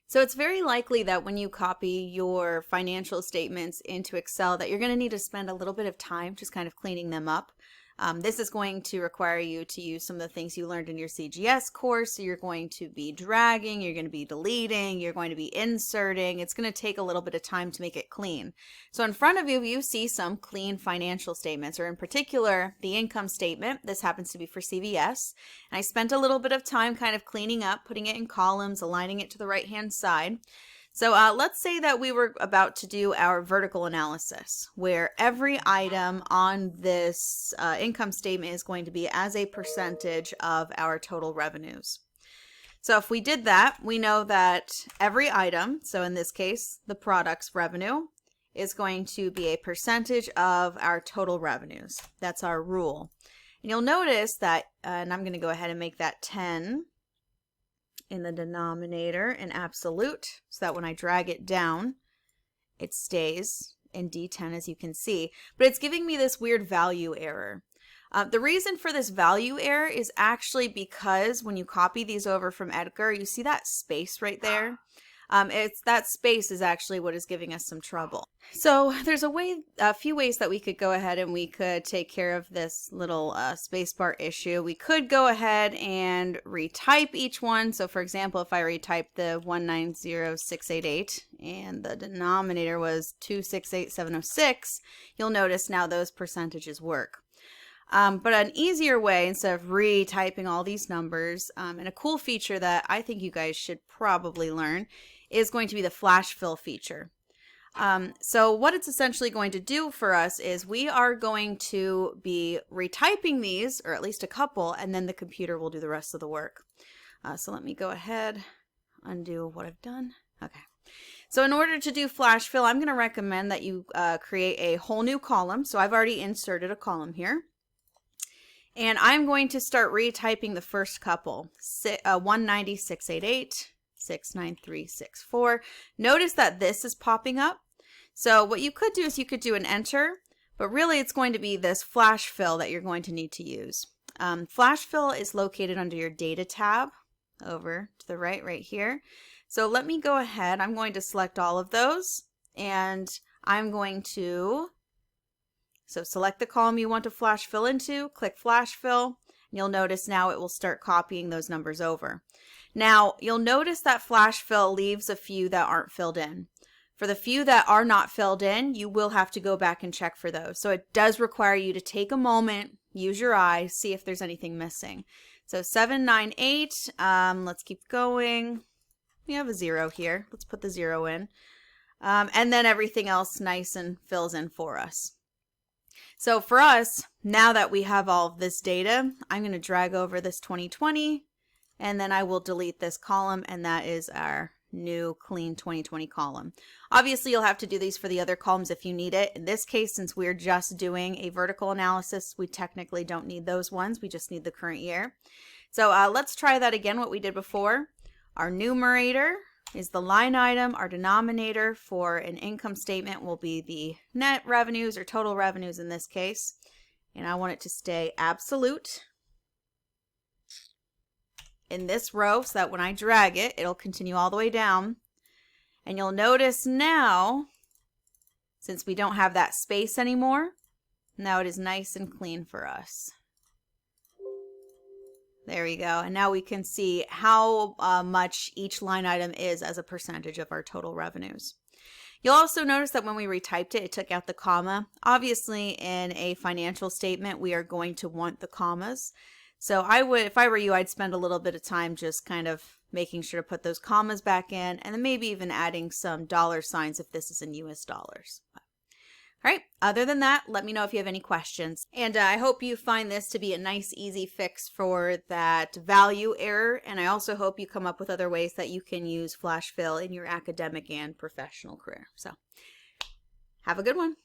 So it's very likely that when you copy your financial statements into Excel that you're going to need to spend a little bit of time just kind of cleaning them up. This is going to require you to use some of the things you learned in your CGS course. So you're going to be dragging, you're going to be deleting, you're going to be inserting. It's going to take a little bit of time to make it clean. So in front of you, you see some clean financial statements, or in particular, the income statement. This happens to be for CVS. And I spent a little bit of time kind of cleaning up, putting it in columns, aligning it to the right-hand side. So let's say that we were about to do our vertical analysis, where every item on this income statement is going to be as a percentage of our total revenues. So if we did that, we know that every item, so in this case, the product's revenue, is going to be a percentage of our total revenues. That's our rule. And you'll notice that, and I'm going to go ahead and make that 10 in the denominator in absolute, so that when I drag it down, it stays in D10, as you can see. But it's giving me this weird value error. The reason for this value error is actually because when you copy these over from Edgar, you see that space right there? It's that space is actually what is giving us some trouble. So there's a few ways that we could go ahead and we could take care of this little spacebar issue. We could go ahead and retype each one. So for example, if I retype the 190,688 and the denominator was 268,706, you'll notice now those percentages work. But an easier way, instead of retyping all these numbers, and a cool feature that I think you guys should probably learn, is going to be the flash fill feature. So what it's essentially going to do for us is we are going to be retyping these, or at least a couple, and then the computer will do the rest of the work. So let me go ahead, undo what I've done. Okay. So in order to do flash fill, I'm going to recommend that you create a whole new column. So I've already inserted a column here. And I'm going to start retyping the first couple, 190,688, 69364. Notice that this is popping up. So what you could do is you could do an enter, but really it's going to be this flash fill that you're going to need to use. Flash fill is located under your data tab over to the right here. So let me go ahead. I'm going to select all of those, and I'm going to select the column you want to flash fill into, click flash fill, and you'll notice now it will start copying those numbers over. Now, you'll notice that flash fill leaves a few that aren't filled in. For the few that are not filled in, you will have to go back and check for those. So it does require you to take a moment, use your eye, see if there's anything missing. So 798, let's keep going. We have a 0 here. Let's put the 0 in. And then everything else nice and fills in for us. So for us, now that we have all of this data, I'm going to drag over this 2020, and then I will delete this column, and that is our new clean 2020 column. Obviously, you'll have to do these for the other columns if you need it. In this case, since we're just doing a vertical analysis, we technically don't need those ones. We just need the current year. So let's try that again, what we did before. Our numerator is the line item. Our denominator for an income statement will be the net revenues, or total revenues in this case. And I want it to stay absolute in this row, so that when I drag it, it'll continue all the way down. And you'll notice now, since we don't have that space anymore, now it is nice and clean for us. There we go. And now we can see how much each line item is as a percentage of our total revenues. You'll also notice that when we retyped it, it took out the comma. Obviously, in a financial statement, we are going to want the commas. So I would, if I were you, I'd spend a little bit of time just kind of making sure to put those commas back in, and then maybe even adding some dollar signs if this is in US dollars. All right, other than that, let me know if you have any questions. And I hope you find this to be a nice, easy fix for that value error. And I also hope you come up with other ways that you can use flash fill in your academic and professional career. So have a good one.